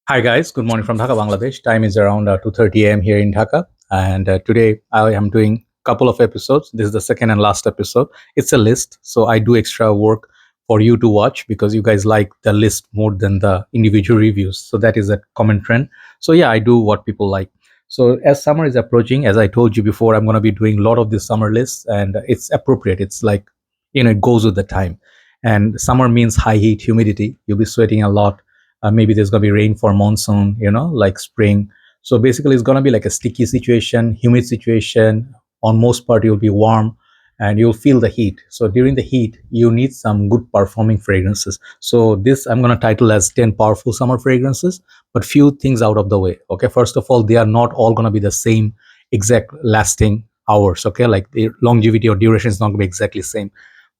Hi guys, good morning from Dhaka, Bangladesh. Time is around 2:30 a.m. here in Dhaka, and today I am doing a couple of episodes. This is the second and last episode. It's a list, so I do extra work for you to watch because you guys like the list more than the individual reviews. So that is a common trend. So yeah, I do what people like. So as summer is approaching, as I told you before, I'm going to be doing a lot of these summer lists, and it's appropriate. It's like it goes with the time. And summer means high heat, humidity. You'll be sweating a lot. Maybe there's going to be rain for monsoon, like spring. So basically it's going to be like a sticky situation, humid situation. On most part you'll be warm and you'll feel the heat. So during the heat you need some good performing fragrances. So this I'm going to title as 10 powerful summer fragrances, but few things out of the way. Okay, first of all, they are not all going to be the same exact lasting hours. Okay, like the longevity or duration is not going to be exactly same.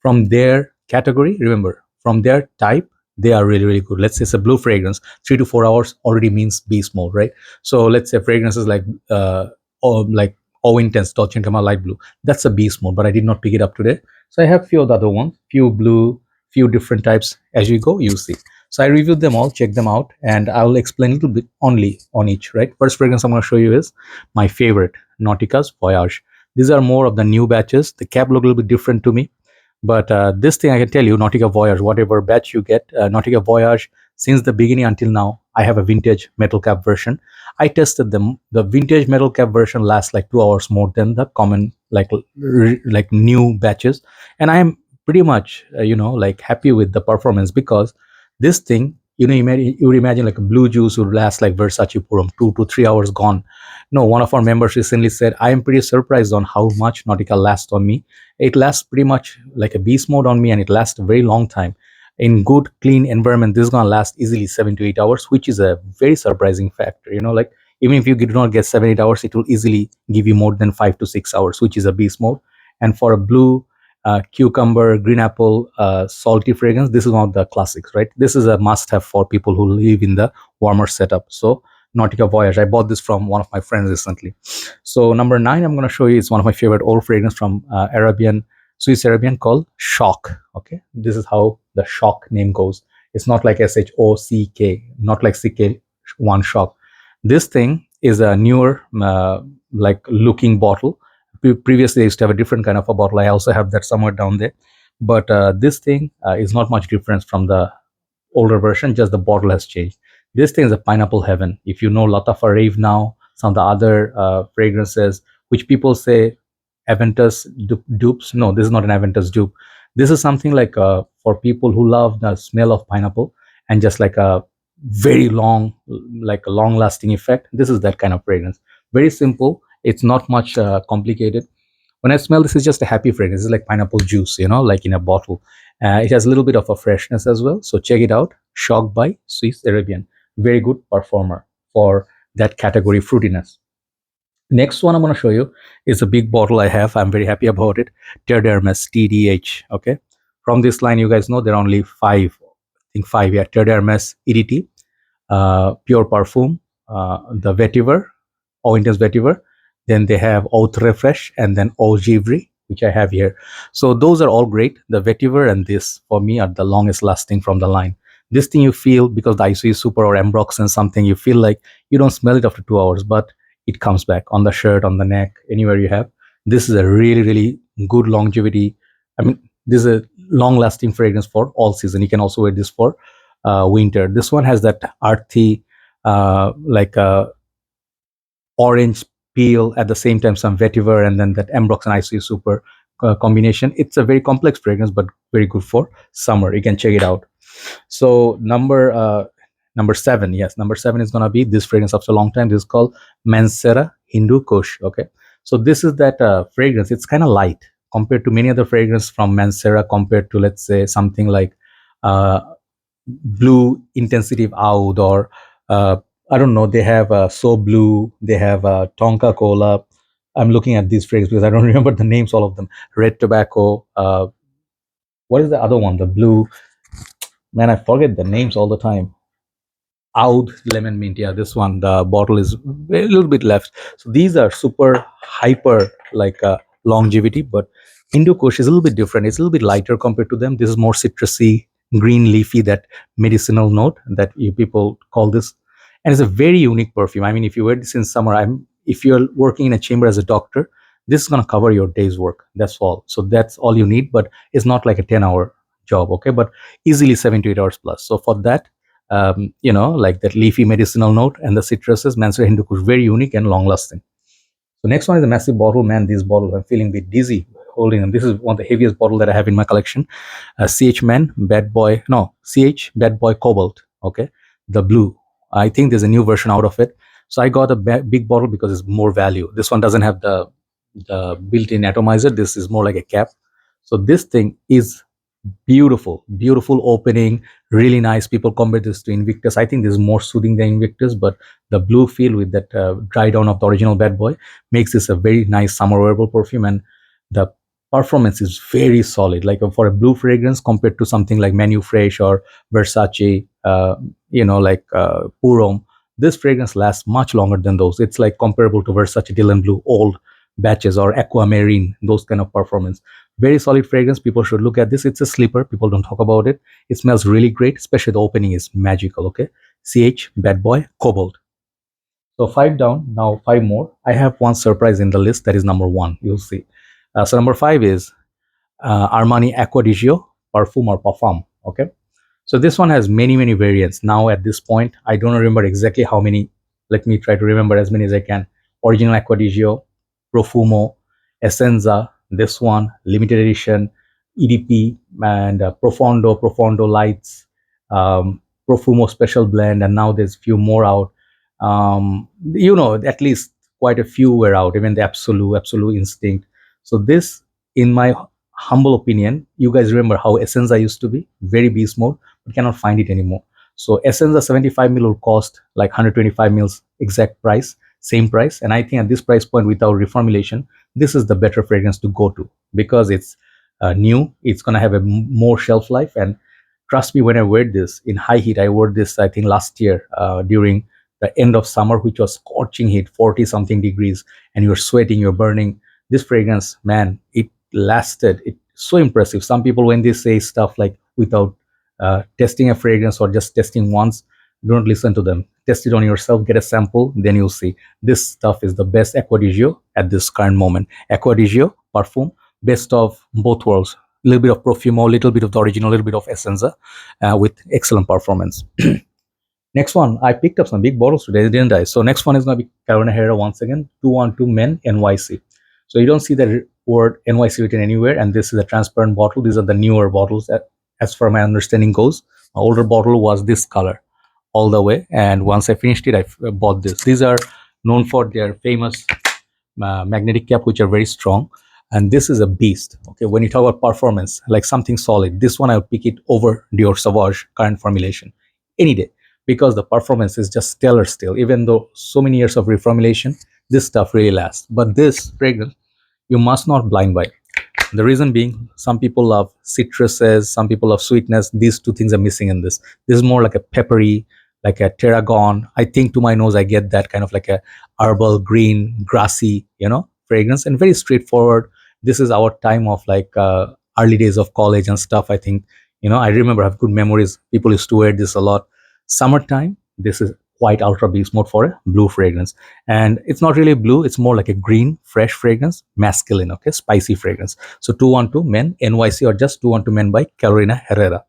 From their category, remember, from their type, they are really, really good. Let's say it's a blue fragrance, 3 to 4 hours already means beast mode, right? So let's say fragrances like Eau Intense Dolce & Gabbana light blue, that's a beast mode, but I did not pick it up today. So I have few of the other ones, few blue, few different types. As you go, you see. So I reviewed them all, check them out, and I will explain a little bit only on each, right? First fragrance I'm going to show you is my favorite, Nautica's Voyage. These are more of the new batches. The cap look a little bit different to me, but this thing I can tell you, Nautica Voyage, whatever batch you get, Nautica Voyage, since the beginning until now, I have a vintage metal cap version. I tested them. The vintage metal cap version lasts like 2 hours more than the common like new batches, and I am pretty much like happy with the performance because this thing, you would imagine like a blue juice would last like Versace Purum 2 to 3 hours gone. No, one of our members recently said, I am pretty surprised on how much Nautica lasts on me. It lasts pretty much like a beast mode on me, and it lasts a very long time. In good, clean environment, this is gonna last easily 7 to 8 hours, which is a very surprising factor. Like even if you do not get 7 8 hours, it will easily give you more than 5 to 6 hours, which is a beast mode. And for a blue, cucumber, green apple, salty fragrance, this is one of the classics, right? This is a must-have for people who live in the warmer setup. So Nautica Voyage, I bought this from one of my friends recently. So number 9 I'm going to show you is one of my favorite old fragrance from Swiss Arabian called Shawq. Okay, this is how the Shawq name goes. It's not like SHOCK, not like CK1 Shawq. This thing is a newer like looking bottle. Previously I used to have a different kind of a bottle. I also have that somewhere down there, but this thing is not much difference from the older version, just the bottle has changed. This thing is a pineapple heaven. If you know Latafa Rave now, some of the other fragrances, which people say Aventus dupes. No, this is not an Aventus dupe. This is something like for people who love the smell of pineapple and just like a very long, like a long lasting effect. This is that kind of fragrance. Very simple. It's not much complicated. When I smell this, is just a happy fragrance. It's like pineapple juice, like in a bottle. It has a little bit of a freshness as well. So check it out. Shawq by Swiss Arabian. Very good performer for that category fruitiness. Next one I'm going to show you is a big bottle I have. I'm very happy about it. Terre TDH. Okay. From this line, you guys know there are only five. I think five. Yeah. Terre EDT, Pure Parfum, the Vetiver, Eau Intense Vetiver. Then they have Haute Refresh and then Eau Givry, which I have here. So those are all great. The Vetiver and this for me are the longest lasting from the line. This thing you feel because the ISO is super or Ambrox and something, you feel like you don't smell it after 2 hours, but it comes back on the shirt, on the neck, anywhere you have. This is a really, really good longevity. I mean, this is a long lasting fragrance for all season. You can also wear this for winter. This one has that earthy, orange peel, at the same time some vetiver, and then that Ambrox and IC super combination. It's a very complex fragrance, but very good for summer. You can check it out. So number 7, yes, number 7 is gonna be this fragrance after a long time. This is called Mancera Hindu Kush. Okay, so this is that fragrance. It's kind of light compared to many other fragrance from Mancera, compared to let's say something like Blue Intensive Oud, or I don't know, they have So Blue, they have Tonka Cola. I'm looking at these fragrances because I don't remember the names, all of them. Red Tobacco. What is the other one? The blue. Man, I forget the names all the time. Oud Lemon Mint. Yeah, this one. The bottle is a little bit left. So these are super hyper like longevity, but Hindu Kush is a little bit different. It's a little bit lighter compared to them. This is more citrusy, green leafy, that medicinal note that you people call this. and it's a very unique perfume. I mean, if you wear this in summer, if you're working in a chamber as a doctor, this is going to cover your day's work. That's all. So that's all you need, but it's not like a 10-hour job, okay? But easily 7 to 8 hours plus. So for that, like that leafy medicinal note and the citruses, Mancera Hindu Kush, very unique and long lasting. So next one is a massive bottle. Man, these bottles, I'm feeling a bit dizzy holding them. This is one of the heaviest bottle that I have in my collection. CH Men, Bad Boy, no, CH Bad Boy Cobalt, okay? The blue. I think there's a new version out of it. So I got a big bottle because it's more value. This one doesn't have the built-in atomizer. This is more like a cap. So this thing is beautiful opening, really nice. People compare this to Invictus. I think this is more soothing than Invictus, but the blue feel with that dry down of the original Bad Boy makes this a very nice summer wearable perfume, and the performance is very solid. Like for a blue fragrance compared to something like Menu Fresh or Versace, Purom, this fragrance lasts much longer than those. It's like comparable to Versace Dylan Blue old batches or Aquamarine, those kind of performance. Very solid fragrance. People should look at this. It's a sleeper. People don't talk about it. It smells really great, especially the opening is magical. Okay, CH Bad Boy Cobalt. So 5 down, now 5 more. I have one surprise in the list, that is number 1. You'll see. So number 5 is Armani Acqua DIGIO Parfum or Parfum. Okay, so this one has many variants. Now at this point, I don't remember exactly how many. Let me try to remember as many as I can. Original Acqua DIGIO, Profumo, Essenza, this one, limited edition, EDP, and Profondo Lights, Profumo Special Blend, and now there's few more out. At least quite a few were out, even the Absolute Instinct. So this, in my humble opinion, you guys remember how Essenza used to be? Very beast mode, but cannot find it anymore. So Essenza 75 ml will cost like 125 mils exact price, same price. And I think at this price point without reformulation, this is the better fragrance to go to because it's new. It's going to have a more shelf life. And trust me, when I wear this in high heat, I wore this, I think last year during the end of summer, which was scorching heat, 40 something degrees, and you're sweating, you're burning. This fragrance, man, it lasted. It's so impressive. Some people, when they say stuff like without testing a fragrance or just testing once, don't listen to them. Test it on yourself, get a sample, then you'll see. This stuff is the best Acqua DIGIO at this current moment. Acqua DIGIO, Parfum, best of both worlds. A little bit of Profumo, a little bit of the original, a little bit of Essenza with excellent performance. Next one, I picked up some big bottles today, didn't I? So next one is going to be Kina Herrera once again, 212 Men NYC. So you don't see the word NYC written anywhere, and this is a transparent bottle. These are the newer bottles, as far my understanding goes. My older bottle was this color all the way, and once I finished it, I bought this. These are known for their famous magnetic cap, which are very strong, and this is a beast. Okay, when you talk about performance, like something solid, this one I would pick it over Dior Sauvage current formulation any day because the performance is just stellar still. Even though so many years of reformulation, this stuff really lasts. But this fragrance, you must not blind buy. The reason being, some people love citruses, some people love sweetness. These two things are missing in this. This is more like a peppery, like a tarragon. I think to my nose, I get that kind of like a herbal, green, grassy, fragrance, and very straightforward. This is our time of like early days of college and stuff. I think, I remember I have good memories. People used to wear this a lot. Summertime, this is quite ultra beast mode for a blue fragrance, and it's not really blue, it's more like a green fresh fragrance, masculine, okay, spicy fragrance. So 212 Men NYC, or just 212 Men by Kina Herrera.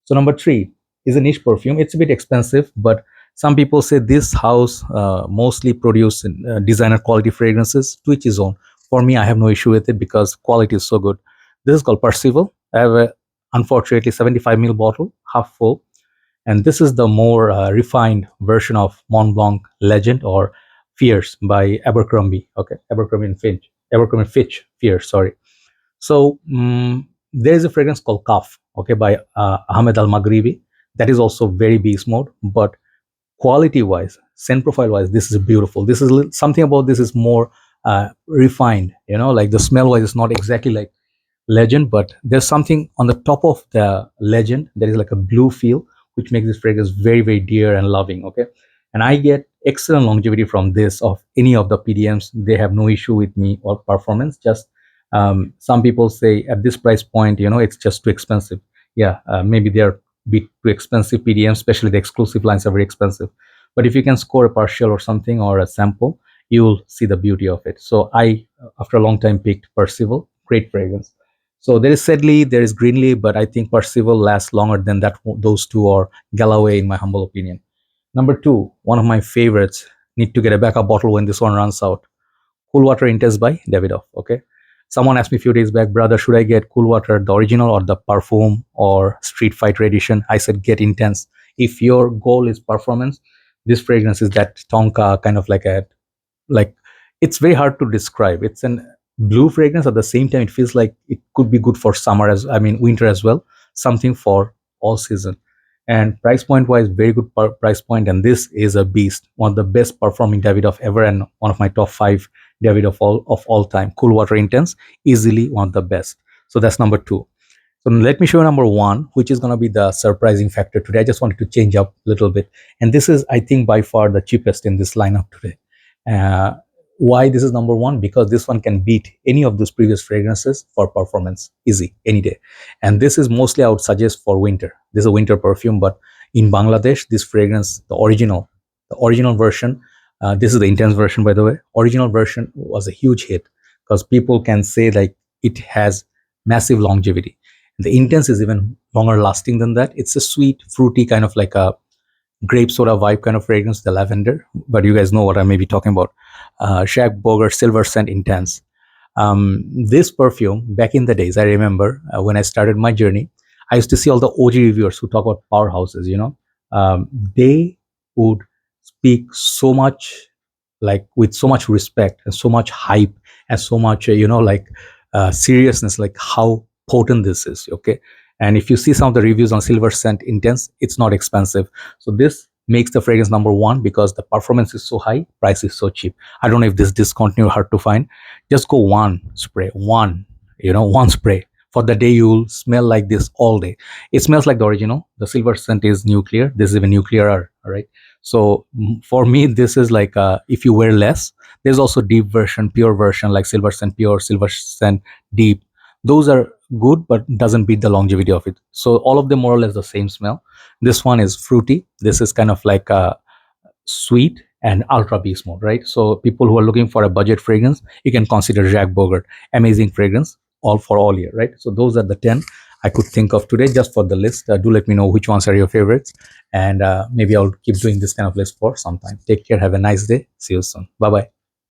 So number 3 is a niche perfume. It's a bit expensive, but some people say this house mostly produce designer quality fragrances, to each his own. For me, I have no issue with it because quality is so good. This is called Percival. I have a unfortunately 75 ml bottle, half full. And this is the more refined version of Mont Blanc Legend or Fierce by Abercrombie. Okay, Abercrombie Fitch Fierce. Sorry. So there is a fragrance called Kaf. Okay, by Ahmed Al Maghribi. That is also very beast mode, but quality-wise, scent profile-wise, this is beautiful. This is something about this is more refined. Like the smell-wise, it's not exactly like Legend, but there's something on the top of the Legend. There is like a blue feel, which makes this fragrance very dear and loving. Okay, and I get excellent longevity from this of any of the PDMs. They have no issue with me or performance. Just some people say at this price point, it's just too expensive. Yeah, maybe they're a bit too expensive PDMs, especially the exclusive lines are very expensive. But if you can score a partial or something or a sample, you will see the beauty of it. So I, after a long time, picked Percival. Great fragrance. So there is Sedley, there is Greenlee, but I think Percival lasts longer than that. Those two, or Galloway, in my humble opinion. Number two, one of my favorites. Need to get a backup bottle when this one runs out. Cool Water Intense by Davidoff. Okay. Someone asked me a few days back, brother, should I get Cool Water, the original, or the Parfum or Street Fighter edition? I said, get Intense. If your goal is performance, this fragrance is that Tonka kind of like it's very hard to describe. It's an blue fragrance. At the same time, it feels like it could be good for summer, as I mean winter as well. Something for all season. And price point wise, very good price point. And this is a beast, one of the best performing Davidoff ever, and one of my top 5 Davidoff of all time. Cool Water Intense, easily one of the best. So that's number 2. So let me show you number 1, which is going to be the surprising factor today. I just wanted to change up a little bit. And this is, I think, by far the cheapest in this lineup today. Why this is number 1? Because this one can beat any of those previous fragrances for performance, easy, any day. And this is mostly, I would suggest, for winter. This is a winter perfume, but in Bangladesh, this fragrance, the original version, this is the intense version, by the way. Original version was a huge hit because people can say like it has massive longevity. The intense is even longer lasting than that. It's a sweet, fruity kind of like a grape soda vibe kind of fragrance, the lavender, but you guys know what I may be talking about. Shawq Bogart Silver Scent Intense. This perfume, back in the days, I remember when I started my journey, I used to see all the OG reviewers who talk about powerhouses, they would speak so much, like with so much respect and so much hype and so much, seriousness, like how potent this is, okay? And if you see some of the reviews on Silver Scent Intense, it's not expensive. So this makes the fragrance number 1 because the performance is so high, price is so cheap. I don't know if this discontinue hard to find. Just go one spray, one spray. For the day, you'll smell like this all day. It smells like the original. The Silver Scent is nuclear. This is even nuclearer, all right? So for me, this is like if you wear less, there's also deep version, pure version, like Silver Scent Pure, Silver Scent Deep. Those are good, but doesn't beat the longevity of it. So all of them more or less the same smell. This one is fruity. This is kind of like a sweet and ultra beast mode, right? So people who are looking for a budget fragrance, you can consider Shawq Bogart. Amazing fragrance, all for all year, right? So those are the 10 I could think of today just for the list. Do let me know which ones are your favorites, and maybe I'll keep doing this kind of list for some time. Take care. Have a nice day. See you soon. Bye bye.